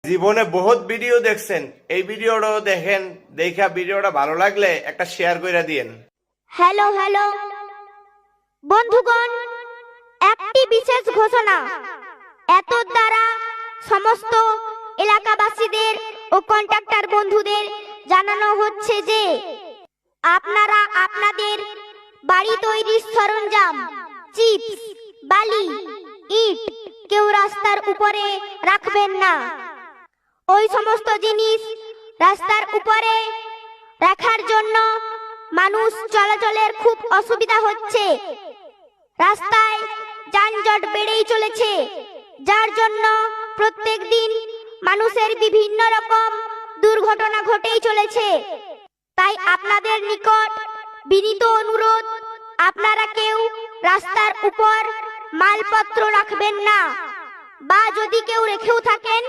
জীবনে বহুত ভিডিও দেখছেন, এই ভিডিওটাও দেখেন। দেখা ভিডিওটা ভালো লাগলে একটা শেয়ার করে দিয়েন। হ্যালো হ্যালো বন্ধুগণ, একটি বিশেষ ঘোষণা এত দ্বারা সমস্ত এলাকাবাসীদের ও কন্ট্রাক্টর বন্ধুদের জানানো হচ্ছে যে আপনারা আপনাদের বাড়ি তৈরির সরঞ্জাম, চিপস, বালি, ইট কেউ রাস্তার উপরে রাখবেন না। ওই সমস্ত জিনিস রাস্তার উপরে রাখার জন্য মানুষ চলাচলের খুব অসুবিধা হচ্ছে। রাস্তায় যানজট বেড়েই চলেছে, যার জন্য প্রত্যেক দিন মানুষের বিভিন্ন রকম দুর্ঘটনা ঘটেই চলেছে। তাই আপনাদের নিকট বিনীত অনুরোধ, আপনারা কেউ রাস্তার উপর মালপত্র রাখবেন না, বা যদি কেউ রেখেও থাকেন